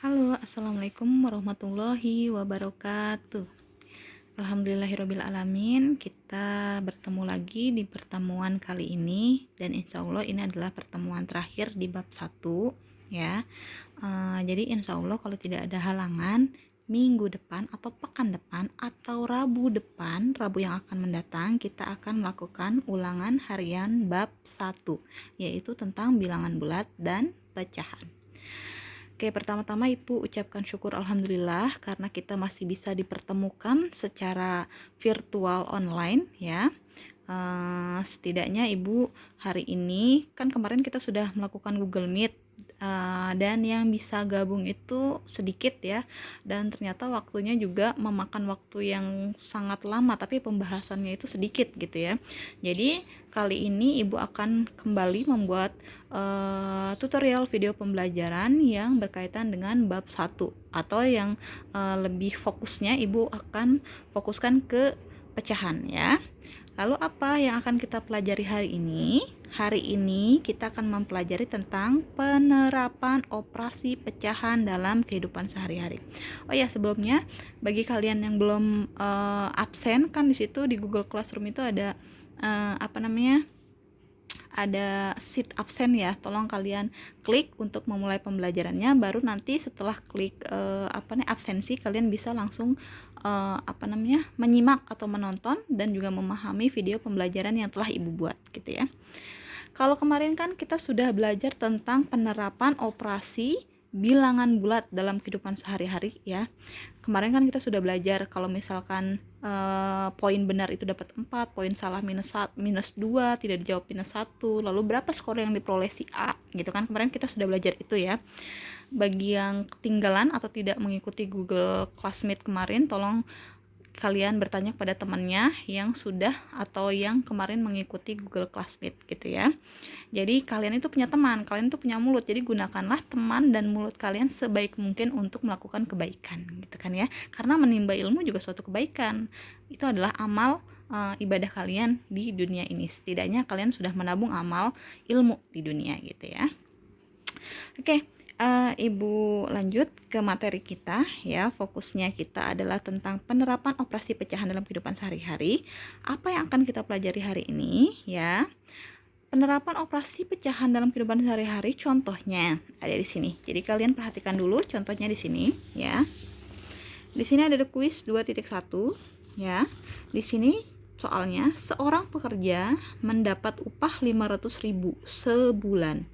Halo, assalamualaikum warahmatullahi wabarakatuh. Alhamdulillahirabbil alamin. Kita bertemu lagi di pertemuan kali ini, dan insya Allah ini adalah pertemuan terakhir di bab 1 ya. Jadi insya Allah kalau tidak ada halangan, minggu depan atau pekan depan atau Rabu depan, Rabu yang akan mendatang, kita akan melakukan ulangan harian bab 1, yaitu tentang bilangan bulat dan pecahan. Oke, pertama-tama Ibu ucapkan syukur alhamdulillah karena kita masih bisa dipertemukan secara virtual online ya. Setidaknya Ibu hari ini kan kemarin kita sudah melakukan Google Meet, dan yang bisa gabung itu sedikit ya, dan ternyata waktunya juga memakan waktu yang sangat lama, tapi pembahasannya itu sedikit gitu ya. Jadi kali ini Ibu akan kembali membuat tutorial video pembelajaran yang berkaitan dengan bab 1, atau yang lebih fokusnya Ibu akan fokuskan ke pecahan ya. Lalu apa yang akan kita pelajari hari ini? Hari ini kita akan mempelajari tentang penerapan operasi pecahan dalam kehidupan sehari-hari. Oh ya, sebelumnya bagi kalian yang belum absen, kan di situ di Google Classroom itu ada ada sheet absen ya. Tolong kalian klik untuk memulai pembelajarannya, baru nanti setelah klik absensi, kalian bisa langsung menyimak atau menonton dan juga memahami video pembelajaran yang telah Ibu buat gitu ya. Kalau kemarin kan kita sudah belajar tentang penerapan operasi bilangan bulat dalam kehidupan sehari-hari ya. Kemarin kan kita sudah belajar kalau misalkan poin benar itu dapat 4, poin salah minus 2, tidak dijawab minus 1, lalu berapa skor yang diperoleh si A gitu kan. Kemarin kita sudah belajar itu ya. Bagi yang ketinggalan atau tidak mengikuti Google Classmeet kemarin, tolong kalian bertanya kepada temannya yang sudah atau yang kemarin mengikuti Google Classmeet gitu ya. Jadi kalian itu punya teman, kalian itu punya mulut, jadi gunakanlah teman dan mulut kalian sebaik mungkin untuk melakukan kebaikan gitu kan ya. Karena menimba ilmu juga suatu kebaikan. Itu adalah amal ibadah kalian di dunia ini. Setidaknya kalian sudah menabung amal ilmu di dunia gitu ya. Oke. Ibu lanjut ke materi kita ya. Fokusnya kita adalah tentang penerapan operasi pecahan dalam kehidupan sehari-hari. Apa yang akan kita pelajari hari ini ya? Penerapan operasi pecahan dalam kehidupan sehari-hari, contohnya ada di sini. Jadi kalian perhatikan dulu contohnya di sini ya. Di sini ada quiz 2.1 ya. Di sini soalnya, seorang pekerja mendapat upah 500.000 sebulan.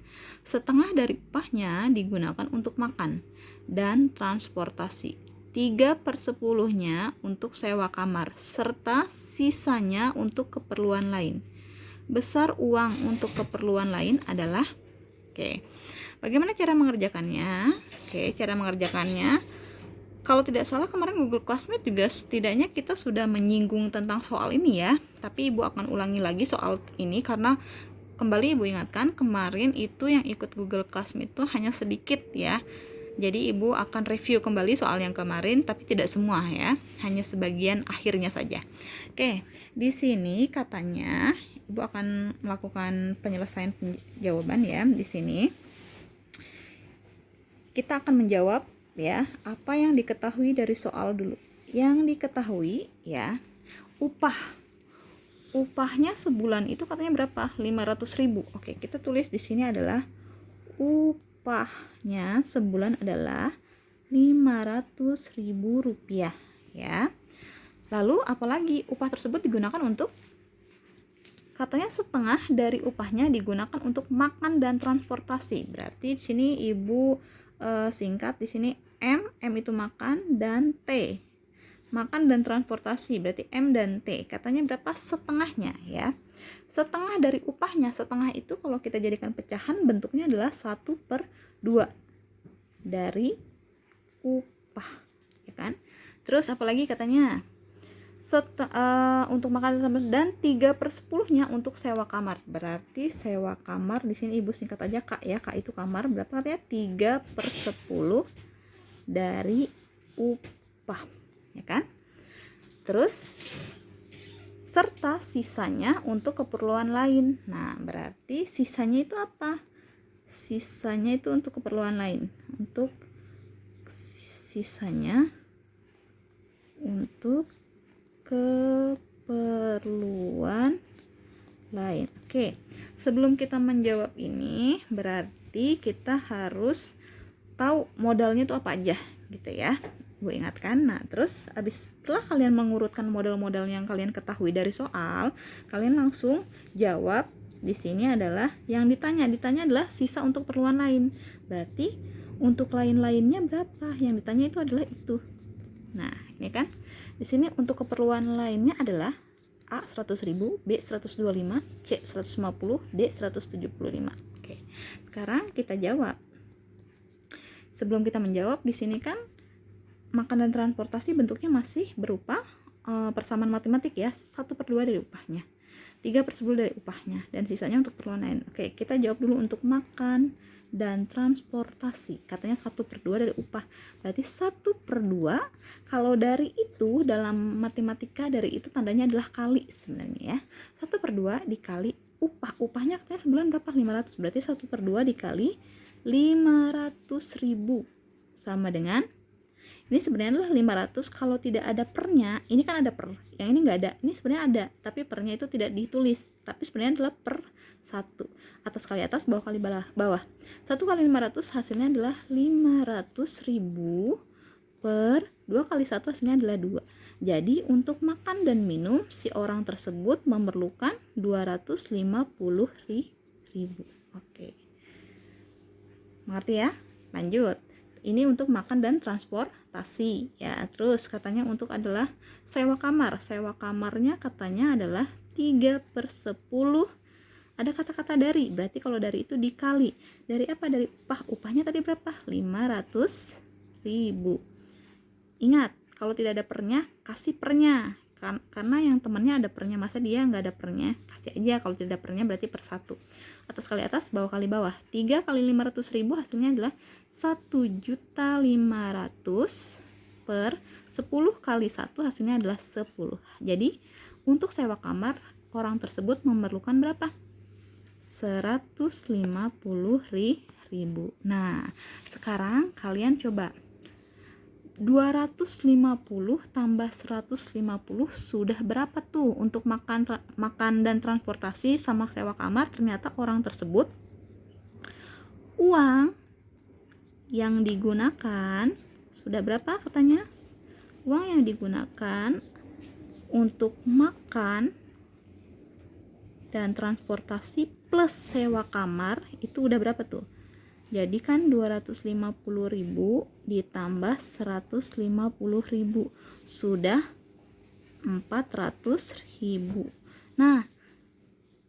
Setengah dari upahnya digunakan untuk makan dan transportasi. 3/10-nya untuk sewa kamar, serta sisanya untuk keperluan lain. Besar uang untuk keperluan lain adalah, bagaimana cara mengerjakannya? Cara mengerjakannya, kalau tidak salah kemarin Google Classmeet juga setidaknya kita sudah menyinggung tentang soal ini ya. Tapi Ibu akan ulangi lagi soal ini karena kembali Ibu ingatkan, kemarin itu yang ikut Google Classmeet itu hanya sedikit ya. Jadi Ibu akan review kembali soal yang kemarin, tapi tidak semua ya, hanya sebagian akhirnya saja. Di sini katanya Ibu akan melakukan penyelesaian jawaban ya. Di sini kita akan menjawab ya, apa yang diketahui dari soal dulu. Yang diketahui ya, upahnya sebulan itu katanya berapa? 500.000. Oke, kita tulis di sini adalah upahnya sebulan adalah 500.000 rupiah ya. Lalu apalagi, upah tersebut digunakan untuk, katanya setengah dari upahnya digunakan untuk makan dan transportasi. Berarti di sini Ibu singkat di sini M itu makan, dan T makan dan transportasi, berarti M dan T. Katanya berapa? Setengahnya ya. Setengah dari upahnya. Setengah itu kalau kita jadikan pecahan bentuknya adalah 1/2 dari upah ya kan. Terus apalagi katanya, untuk makan dan 3/10-nya untuk sewa kamar. Berarti sewa kamar di sini Ibu singkat aja K ya. K itu kamar, berapa katanya? 3/10 dari upah ya kan. Terus serta sisanya untuk keperluan lain. Nah, berarti sisanya itu apa? Sisanya itu untuk keperluan lain, untuk sisanya untuk keperluan lain. Oke, sebelum kita menjawab ini berarti kita harus tahu modalnya itu apa aja gitu ya. Gue ingatkan. Nah, terus setelah kalian mengurutkan modal-modal yang kalian ketahui dari soal, kalian langsung jawab. Di sini adalah yang ditanya adalah sisa untuk keperluan lain. Berarti untuk lain-lainnya berapa? Yang ditanya itu adalah itu. Nah, ini kan. Di sini untuk keperluan lainnya adalah A 100.000, B 125, C 150, D 175. Oke. Sekarang kita jawab. Sebelum kita menjawab, di sini kan makan dan transportasi bentuknya masih berupa persamaan matematik ya, 1/2 dari upahnya, 3/10 dari upahnya, dan sisanya untuk keperluan lain. Oke, kita jawab dulu untuk makan dan transportasi. Katanya 1/2 dari upah. Berarti 1/2, kalau dari itu dalam matematika dari itu tandanya adalah kali sebenarnya ya. 1/2 dikali upah. Upahnya katanya sebulan berapa? 500. Berarti 1/2 dikali 500.000 sama dengan, ini sebenarnya adalah 500 kalau tidak ada pernya. Ini kan ada per, yang ini nggak ada. Ini sebenarnya ada, tapi pernya itu tidak ditulis. Tapi sebenarnya adalah per 1. Atas kali atas, bawah kali bawah. 1 kali 500 hasilnya adalah 500.000 per 2 kali 1 hasilnya adalah 2. Jadi untuk makan dan minum si orang tersebut memerlukan 250.000. Oke. Mengerti ya? Lanjut. Ini untuk makan dan transportasi ya. Terus katanya untuk adalah sewa kamar. Sewa kamarnya katanya adalah 3/10. Ada kata-kata dari. Berarti kalau dari itu dikali. Dari apa? Dari upah. Upahnya tadi berapa? 500.000. Ingat, kalau tidak ada pernya, kasih pernya. Karena yang temannya ada pernya, masa dia nggak ada pernya? Kasih aja. Kalau tidak ada pernya berarti per 1. Atas kali atas, bawah kali bawah. 3 kali 500.000 hasilnya adalah 1.500.000 per 10 kali 1 hasilnya adalah 10. Jadi untuk sewa kamar orang tersebut memerlukan berapa? 150.000. Nah, sekarang kalian coba 250 tambah 150 sudah berapa tuh untuk makan dan transportasi sama sewa kamar. Ternyata orang tersebut uang yang digunakan sudah berapa katanya? Uang yang digunakan untuk makan dan transportasi plus sewa kamar itu udah berapa tuh? Jadi kan 250.000 ditambah 150.000 sudah 400.000. Nah,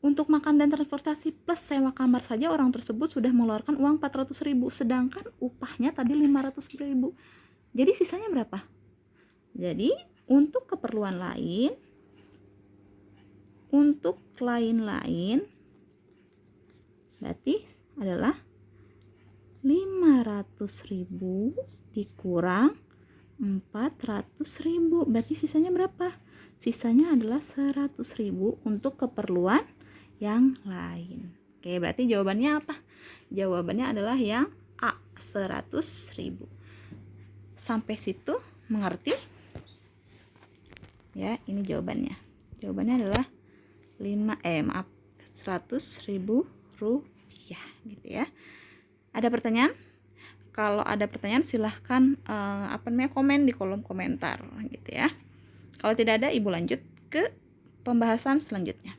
untuk makan dan transportasi plus sewa kamar saja orang tersebut sudah mengeluarkan uang 400.000, sedangkan upahnya tadi 500.000. Jadi sisanya berapa? Jadi untuk keperluan lain, untuk lain-lain berarti adalah 500.000 dikurang 400.000. Berarti sisanya berapa? Sisanya adalah 100.000 untuk keperluan yang lain. Oke, berarti jawabannya apa? Jawabannya adalah yang A, 100.000. Sampai situ mengerti? Ya, ini jawabannya. Jawabannya adalah 100.000 rupiah gitu ya. Ada pertanyaan? Kalau ada pertanyaan silahkan komen di kolom komentar gitu ya. Kalau tidak ada, Ibu lanjut ke pembahasan selanjutnya.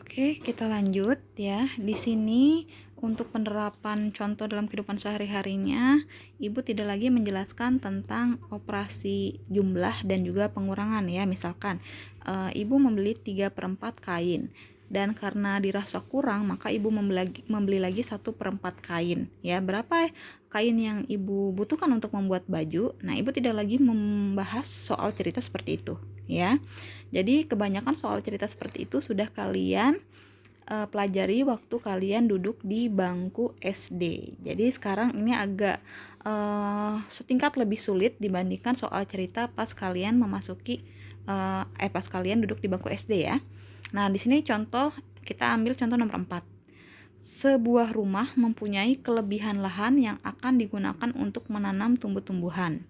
Oke, kita lanjut ya. Di sini untuk penerapan contoh dalam kehidupan sehari-harinya, Ibu tidak lagi menjelaskan tentang operasi jumlah dan juga pengurangan ya. Misalkan Ibu membeli 3/4 kain, dan karena dirasa kurang maka ibu membeli lagi 1/4 kain ya. Berapa kain yang ibu butuhkan untuk membuat baju? Nah, ibu tidak lagi membahas soal cerita seperti itu ya. Jadi kebanyakan soal cerita seperti itu sudah kalian pelajari waktu kalian duduk di bangku SD. Jadi sekarang ini agak setingkat lebih sulit dibandingkan soal cerita pas kalian memasuki pas kalian duduk di bangku SD ya. Nah, di sini contoh, kita ambil contoh nomor 4. Sebuah rumah mempunyai kelebihan lahan yang akan digunakan untuk menanam tumbuh-tumbuhan.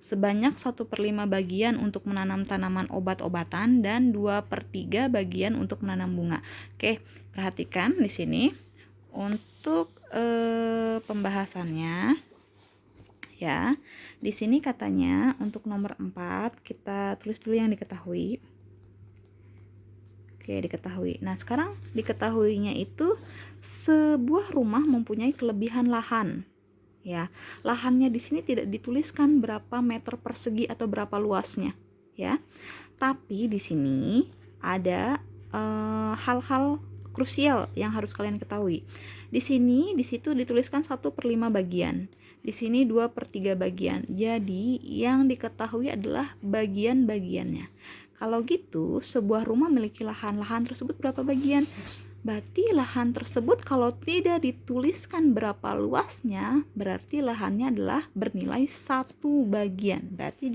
Sebanyak 1/5 bagian untuk menanam tanaman obat-obatan dan 2/3 bagian untuk menanam bunga. Oke, perhatikan di sini untuk pembahasannya ya. Di sini katanya untuk nomor 4 kita tulis dulu yang diketahui. Oke, diketahui. Nah, sekarang diketahuinya itu sebuah rumah mempunyai kelebihan lahan. Ya, lahannya di sini tidak dituliskan berapa meter persegi atau berapa luasnya, ya. Tapi di sini ada hal-hal krusial yang harus kalian ketahui. Di sini, di situ dituliskan 1/5 bagian. Di sini 2/3 bagian. Jadi, yang diketahui adalah bagian-bagiannya. Kalau gitu, sebuah rumah memiliki lahan tersebut berapa bagian? Berarti lahan tersebut kalau tidak dituliskan berapa luasnya, berarti lahannya adalah bernilai 1 bagian. Berarti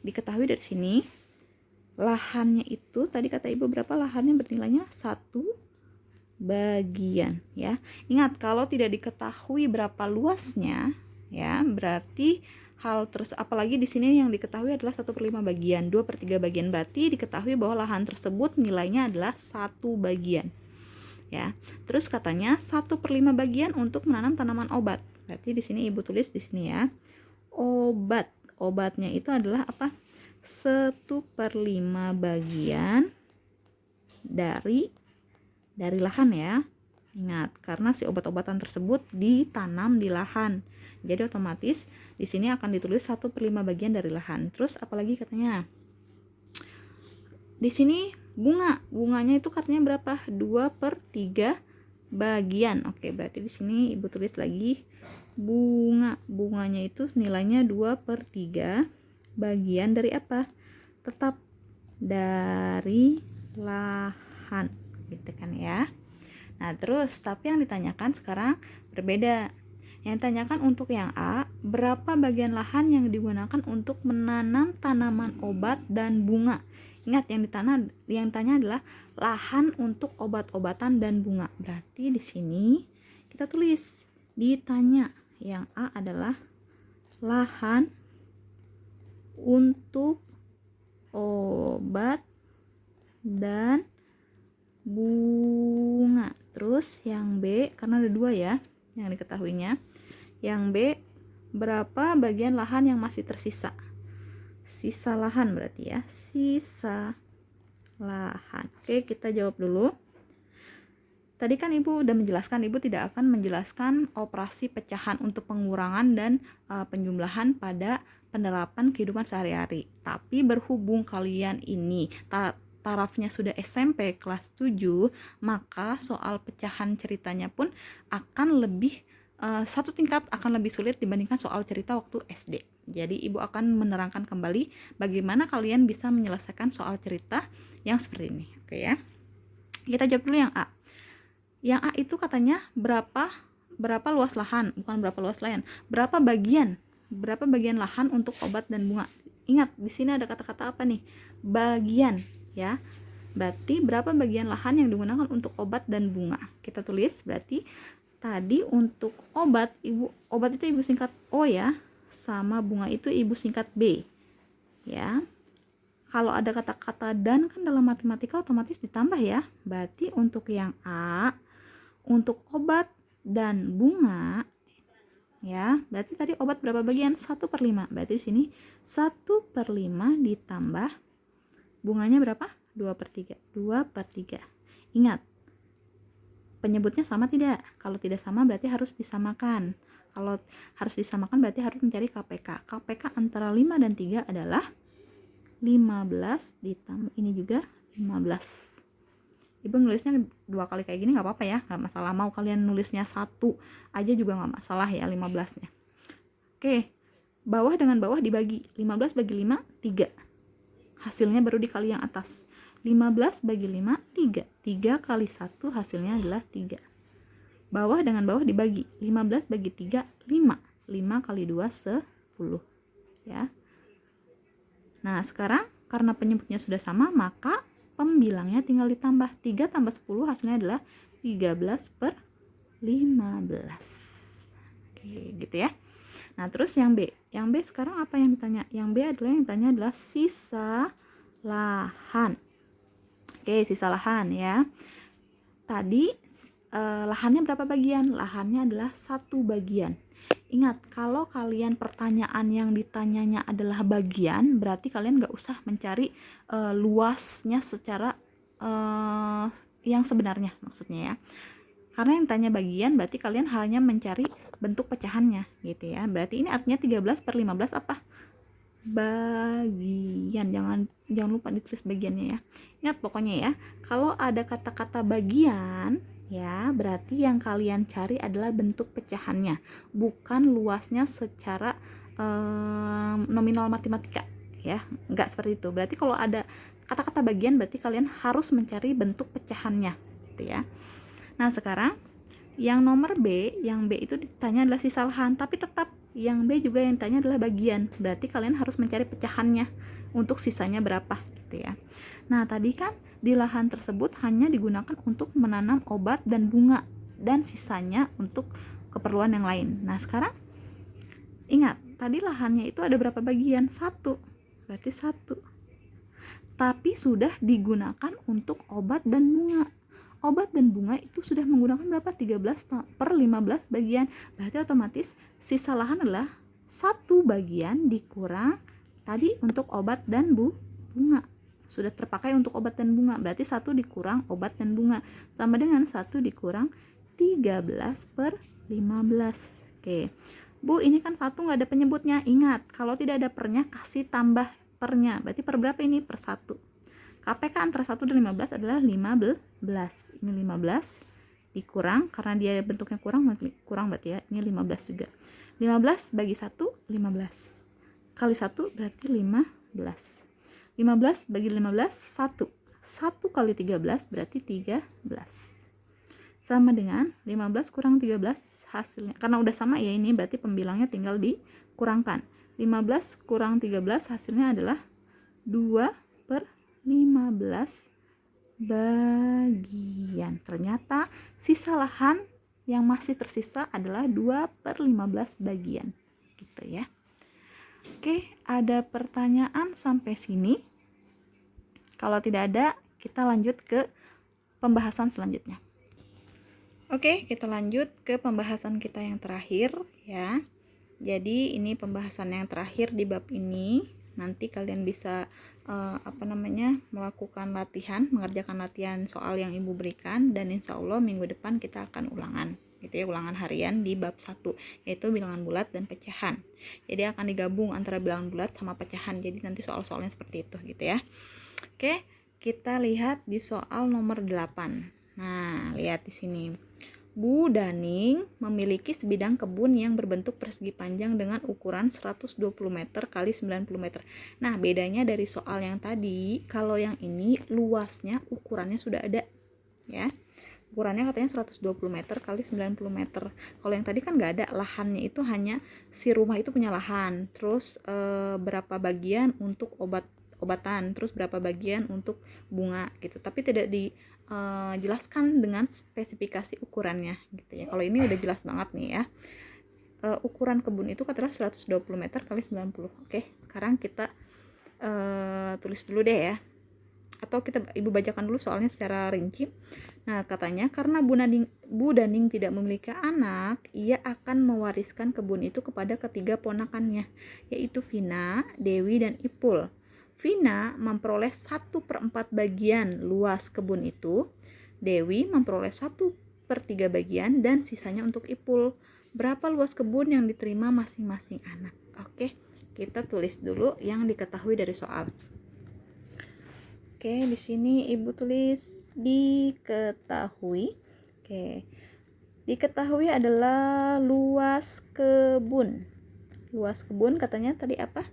diketahui dari sini, lahannya itu, tadi kata ibu berapa lahannya bernilainya? 1 bagian ya. Ingat, kalau tidak diketahui berapa luasnya, ya, berarti apalagi di sini yang diketahui adalah 1/5 bagian, 2/3 bagian, berarti diketahui bahwa lahan tersebut nilainya adalah 1 bagian. Ya. Terus katanya 1/5 bagian untuk menanam tanaman obat. Berarti di sini ibu tulis di sini ya. Obat. Obatnya itu adalah apa? 1/5 bagian dari lahan ya. Ingat, karena si obat-obatan tersebut ditanam di lahan. Jadi otomatis di sini akan ditulis 1/5 bagian dari lahan. Terus apalagi katanya? Di sini bunganya itu katanya berapa? 2/3 bagian. Oke, berarti di sini ibu tulis lagi bunganya itu nilainya 2/3 bagian dari apa? Tetap dari lahan, gitu kan ya. Nah, terus tapi yang ditanyakan sekarang berbeda. Yang ditanyakan untuk yang A, berapa bagian lahan yang digunakan untuk menanam tanaman obat dan bunga? Ingat, yang ditanya adalah lahan untuk obat-obatan dan bunga. Berarti di sini kita tulis ditanya yang A adalah lahan untuk obat dan bunga. Terus yang B, karena ada 2 ya yang diketahuinya. Yang B, berapa bagian lahan yang masih tersisa? Sisa lahan berarti ya, sisa lahan. Oke, kita jawab dulu. Tadi kan ibu udah menjelaskan, ibu tidak akan menjelaskan operasi pecahan untuk pengurangan dan penjumlahan pada penerapan kehidupan sehari-hari. Tapi berhubung kalian ini tarafnya sudah SMP kelas 7, maka soal pecahan ceritanya pun akan lebih satu tingkat akan lebih sulit dibandingkan soal cerita waktu SD. Jadi ibu akan menerangkan kembali bagaimana kalian bisa menyelesaikan soal cerita yang seperti ini. Oke ya. Kita jawab dulu yang A. Yang A itu katanya berapa luas lahan, bukan berapa luas lahan. Berapa bagian lahan untuk obat dan bunga. Ingat, di sini ada kata-kata apa nih? Bagian. Ya, berarti berapa bagian lahan yang digunakan untuk obat dan bunga? Kita tulis, berarti tadi untuk obat itu ibu singkat O ya, sama bunga itu ibu singkat B ya. Kalau ada kata-kata dan kan dalam matematika otomatis ditambah ya. Berarti untuk yang A, untuk obat dan bunga ya, berarti tadi obat berapa bagian? 1/5. Berarti di sini 1/5 ditambah bunganya berapa? 2/3. 2/3. Ingat, penyebutnya sama tidak? Kalau tidak sama berarti harus disamakan. Kalau harus disamakan berarti harus mencari KPK. KPK antara 5 dan 3 adalah 15 ditambah ini juga 15. Ibu nulisnya 2 kali kayak gini nggak apa-apa ya, nggak masalah. Mau kalian nulisnya 1 aja juga nggak masalah ya 15-nya. Oke, bawah dengan bawah dibagi. 15 bagi 5, 3. Hasilnya baru dikali yang atas. 15 bagi 5, 3. 3 kali 1 hasilnya adalah 3. Bawah dengan bawah dibagi. 15 bagi 3, 5. 5 kali 2, 10. Ya. Nah, sekarang karena penyebutnya sudah sama, maka pembilangnya tinggal ditambah. 3 tambah 10 hasilnya adalah 13/10. 15. Oke, gitu ya. Nah, terus yang B. Yang B sekarang apa yang ditanya? Yang B adalah sisa lahan. Oke, sisa lahan ya. Tadi lahannya berapa bagian? Lahannya adalah 1 bagian. Ingat, kalau kalian pertanyaan yang ditanyanya adalah bagian, berarti kalian nggak usah mencari luasnya secara yang sebenarnya, maksudnya ya. Karena yang tanya bagian, berarti kalian hanya mencari bentuk pecahannya, gitu ya. Berarti ini artinya 13/15 apa? Bagian. Jangan lupa ditulis bagiannya ya. Ingat pokoknya ya, kalau ada kata-kata bagian ya, berarti yang kalian cari adalah bentuk pecahannya, bukan luasnya secara nominal matematika ya. Enggak seperti itu. Berarti kalau ada kata-kata bagian, berarti kalian harus mencari bentuk pecahannya, gitu ya. Nah, sekarang yang nomor B, yang B itu ditanya adalah sisa lahan, tapi tetap yang B juga yang ditanya adalah bagian. Berarti kalian harus mencari pecahannya untuk sisanya berapa, gitu ya. Nah, tadi kan di lahan tersebut hanya digunakan untuk menanam obat dan bunga, dan sisanya untuk keperluan yang lain. Nah, sekarang ingat, tadi lahannya itu ada berapa bagian? 1. Berarti 1. Tapi sudah digunakan untuk obat dan bunga. Obat dan bunga itu sudah menggunakan berapa? 13/15 bagian. Berarti otomatis sisa lahan adalah 1 bagian dikurang tadi untuk obat dan bunga. Sudah terpakai untuk obat dan bunga. Berarti 1 dikurang obat dan bunga sama dengan 1 dikurang 13/15. Oke. Bu, ini kan 1 nggak ada penyebutnya. Ingat, kalau tidak ada pernya kasih tambah pernya. Berarti per berapa ini? Per 1. KPK antara 1 dan 15 adalah 15. Ini 15 dikurang, karena dia bentuknya kurang berarti ya. Ini 15 juga. 15 bagi 1, 15. Kali 1 berarti 15. 15 bagi 15, 1. 1 kali 13 berarti 13. Sama dengan 15 kurang 13 hasilnya. Karena udah sama ya ini, berarti pembilangnya tinggal dikurangkan. 15 kurang 13 hasilnya adalah 2/15 bagian. Ternyata sisa lahan yang masih tersisa adalah 2/15 bagian, gitu ya. Oke, ada pertanyaan sampai sini? Kalau tidak ada, kita lanjut ke pembahasan selanjutnya. Oke, kita lanjut ke pembahasan kita yang terakhir ya. Jadi ini pembahasan yang terakhir di bab ini. Nanti kalian bisa melakukan latihan, mengerjakan latihan soal yang ibu berikan, dan insya Allah minggu depan kita akan ulangan, gitu ya, ulangan harian di bab 1, yaitu bilangan bulat dan pecahan. Jadi akan digabung antara bilangan bulat sama pecahan. Jadi nanti soal-soalnya seperti itu, gitu ya. Oke, kita lihat di soal nomor 8. Nah, lihat di sini. Bu Daning memiliki sebidang kebun yang berbentuk persegi panjang dengan ukuran 120 meter kali 90 meter. Nah, bedanya dari soal yang tadi, kalau yang ini luasnya ukurannya sudah ada ya. Ukurannya katanya 120 meter kali 90 meter. Kalau yang tadi kan nggak ada, lahannya itu hanya si rumah itu punya lahan. Terus berapa bagian untuk obatan, terus berapa bagian untuk bunga gitu. Tapi tidak dijelaskan dengan spesifikasi ukurannya gitu ya. Kalau ini udah jelas banget nih ya. Ukuran kebun itu adalah 120 meter kali 90. Oke, sekarang kita tulis dulu deh ya. Atau ibu bacakan dulu soalnya secara rinci. Nah, katanya karena Bu Daning tidak memiliki anak, ia akan mewariskan kebun itu kepada ketiga ponakannya, yaitu Vina, Dewi, dan Ipul. Vina memperoleh 1/4 bagian luas kebun itu, Dewi memperoleh 1/3 bagian, dan sisanya untuk Ipul. Berapa luas kebun yang diterima masing-masing anak? Oke, kita tulis dulu yang diketahui dari soal. Oke, di sini ibu tulis diketahui. Oke, diketahui adalah luas kebun. Luas kebun katanya tadi apa?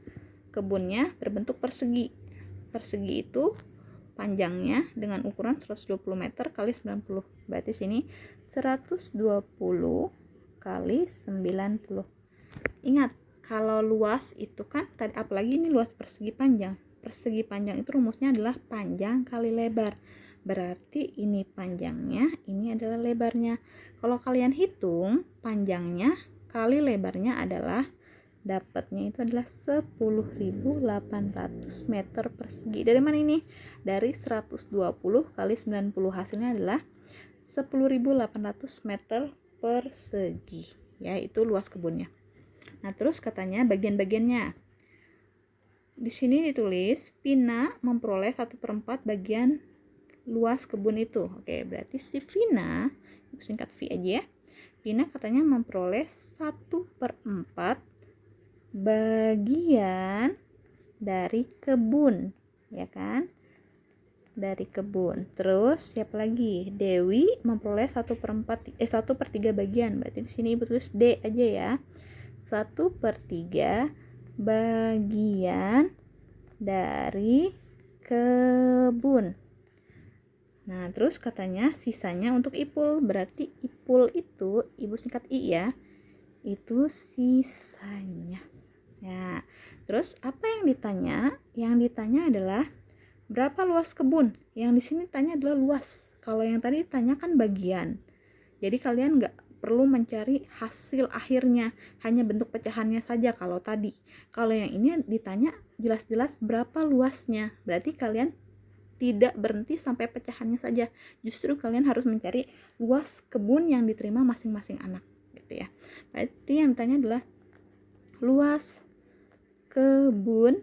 Kebunnya berbentuk persegi. Persegi itu panjangnya dengan ukuran 120 meter kali 90. Berarti sini 120 kali 90. Ingat, kalau luas itu kan tadi, apalagi ini luas persegi panjang. Persegi panjang itu rumusnya adalah panjang kali lebar. Berarti ini panjangnya, ini adalah lebarnya. Kalau kalian hitung, panjangnya kali lebarnya adalah, dapatnya itu adalah 10.800 meter persegi. Dari mana ini? Dari 120 kali 90, hasilnya adalah 10.800 meter persegi. Ya, itu luas kebunnya. Nah, terus katanya bagian-bagiannya. Di sini ditulis Vina memperoleh 1/4 bagian luas kebun itu. Oke, berarti si Vina, singkat V aja ya. Vina katanya memperoleh 1/4 bagian dari kebun, ya kan? Dari kebun. Terus siapa lagi? Dewi memperoleh 1/3 bagian. Berarti di sini Ibu tulis D aja ya. 1/3 bagian dari kebun. Nah, terus katanya sisanya untuk Ipul. Berarti Ipul itu, Ibu singkat I ya, itu sisanya. Ya, terus apa yang ditanya? Yang ditanya adalah berapa luas kebun? Yang di sini tanya adalah luas. Kalau yang tadi ditanya kan bagian. Jadi kalian nggak perlu mencari hasil akhirnya, hanya bentuk pecahannya saja kalau tadi. Kalau yang ini ditanya jelas-jelas berapa luasnya. Berarti kalian tidak berhenti sampai pecahannya saja. Justru kalian harus mencari luas kebun yang diterima masing-masing anak, gitu ya. Berarti yang ditanya adalah luas kebun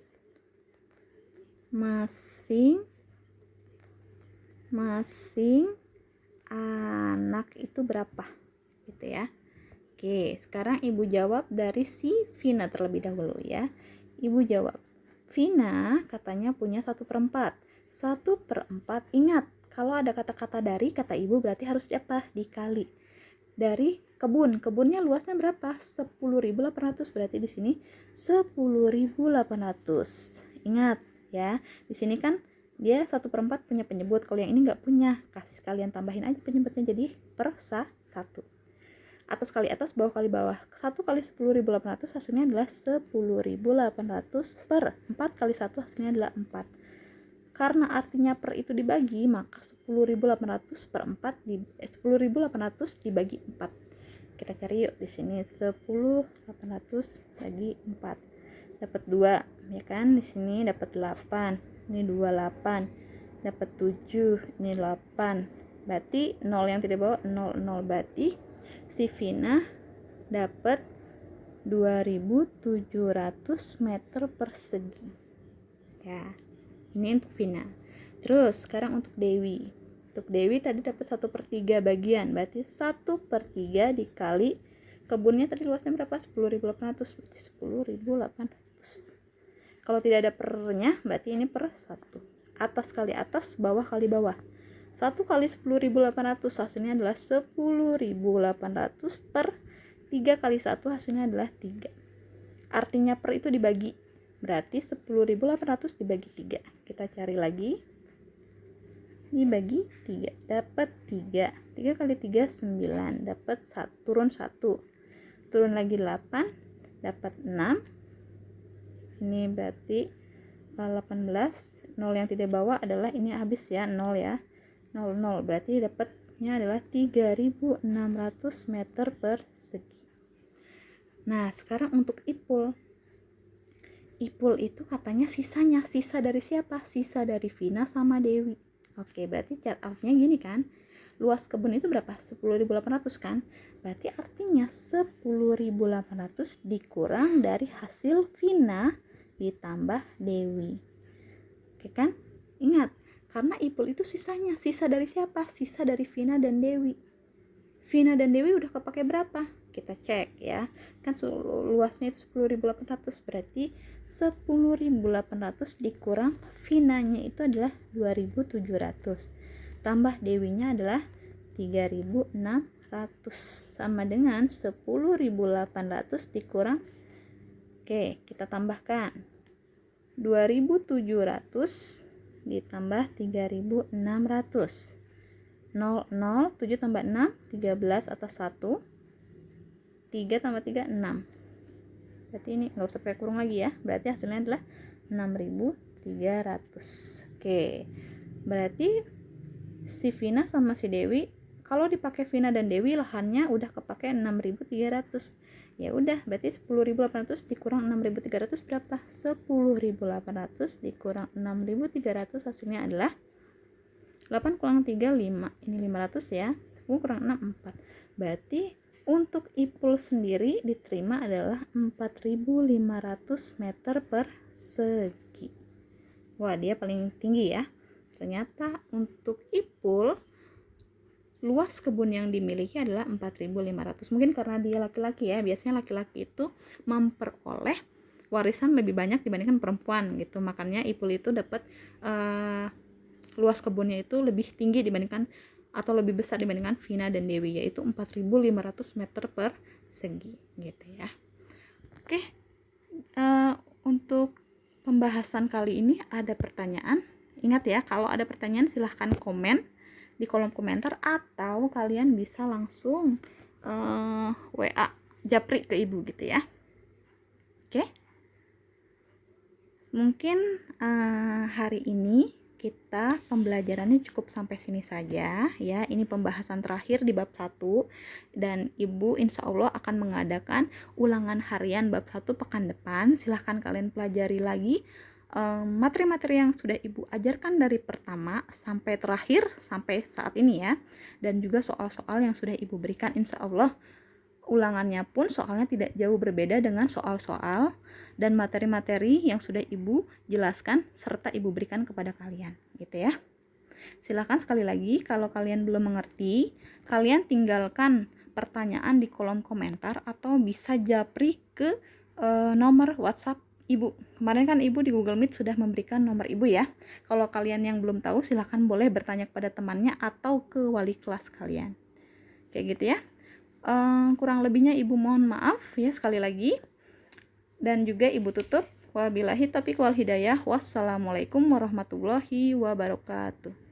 masing-masing anak itu berapa, gitu ya. Oke, sekarang Ibu jawab dari si Vina terlebih dahulu ya. Ibu jawab, Vina katanya punya 1/4. 1/4, ingat, kalau ada kata-kata dari, kata Ibu berarti harus apa? Dikali. Dari kebunnya luasnya berapa? 10.800, berarti di sini 10.800. Ingat ya, di sini kan dia 1/4 punya penyebut, kalau yang ini nggak punya, kasih kalian tambahin aja penyebutnya jadi per 1. Atas kali atas, bawah kali bawah. 1 kali 10.800 hasilnya adalah 10.800 per 4 kali 1 hasilnya adalah 4. Karena artinya per itu dibagi, maka 10.800 per 4 10.800 dibagi 4. Kita cari yuk di sini 10.800 bagi 4. Dapat 2, ya kan? Di sini dapat 8. Ini 28. Dapat 7, ini 8. Berarti 0 yang tidak bawa 0, berarti si Vina dapat 2.700 meter persegi. Ya, ini untuk Vina. Terus sekarang untuk Dewi. Untuk Dewi tadi dapat 1/3 bagian, berarti 1/3 dikali kebunnya tadi luasnya berapa? 10.800, berarti 10.800. Kalau tidak ada pernya, berarti ini per 1. Atas kali atas, bawah kali bawah. 1 kali 10.800 hasilnya adalah 10.800 per 3 kali 1 hasilnya adalah 3. Artinya per itu dibagi, berarti 10.800 dibagi 3. Kita cari lagi. Dibagi 3, dapat 3. 3 kali 3 9, dapat 1, turun 1. Turun lagi 8, dapat 6. Ini berarti 18. 0 yang tidak bawa adalah ini habis ya, 0 ya. 0, berarti dapatnya adalah 3.600 meter persegi. Nah, sekarang untuk Ipul. Ipul itu katanya sisanya. Sisa dari siapa? Sisa dari Vina sama Dewi. Oke, berarti artinya gini kan. Luas kebun itu berapa? 10.800 kan? Berarti artinya 10.800 dikurang dari hasil Vina ditambah Dewi. Oke kan? Ingat, karena Ipul itu sisanya. Sisa dari siapa? Sisa dari Vina dan Dewi. Vina dan Dewi udah kepake berapa? Kita cek ya. Kan luasnya itu 10.800, berarti 10.800 dikurang Vinanya itu adalah 2.700. Tambah Dewinya adalah 3.600. Sama dengan 10.800 dikurang. Oke, kita tambahkan. 2.700 ditambah 3.600. 0, 7 tambah 6, 13 atas 1. 3 tambah 3, 6. Berarti ini nggak usah pakai kurung lagi ya. Berarti hasilnya adalah 6.300. Oke. Berarti si Vina sama si Dewi, kalau dipakai Vina dan Dewi lahannya udah kepake 6.300. Ya udah, berarti 10.800 dikurang 6.300 berapa? 10.800 dikurang 6.300 hasilnya adalah 8 kurang 3 5. Ini 500 ya. 10 kurang 6 4. Berarti untuk IPUL sendiri diterima adalah 4.500 meter persegi. Wah, dia paling tinggi ya. Ternyata untuk IPUL luas kebun yang dimiliki adalah 4.500. Mungkin karena dia laki-laki ya. Biasanya laki-laki itu memperoleh warisan lebih banyak dibandingkan perempuan gitu. Makanya IPUL itu dapat luas kebunnya itu lebih tinggi dibandingkan atau lebih besar dibandingkan Vina dan Dewi, yaitu 4.500 meter persegi gitu ya. Oke, untuk pembahasan kali ini ada pertanyaan. Ingat ya, kalau ada pertanyaan silahkan komen di kolom komentar atau kalian bisa langsung WA Japri ke ibu gitu ya. Oke, mungkin hari ini kita pembelajarannya cukup sampai sini saja ya. Ini pembahasan terakhir di bab 1 dan ibu insya Allah akan mengadakan ulangan harian bab 1 pekan depan. Silahkan kalian pelajari lagi materi-materi yang sudah ibu ajarkan dari pertama sampai terakhir sampai saat ini ya, dan juga soal-soal yang sudah ibu berikan. Insya Allah ulangannya pun soalnya tidak jauh berbeda dengan soal-soal dan materi-materi yang sudah ibu jelaskan serta ibu berikan kepada kalian gitu ya. Silakan sekali lagi kalau kalian belum mengerti, kalian tinggalkan pertanyaan di kolom komentar atau bisa japri ke nomor WhatsApp ibu. Kemarin kan ibu di Google Meet sudah memberikan nomor ibu ya. Kalau kalian yang belum tahu silahkan boleh bertanya kepada temannya atau ke wali kelas kalian. Kayak gitu ya. Kurang lebihnya ibu mohon maaf ya sekali lagi, dan juga ibu tutup wabillahi taufiq wal hidayah. Wassalamualaikum warahmatullahi wabarakatuh.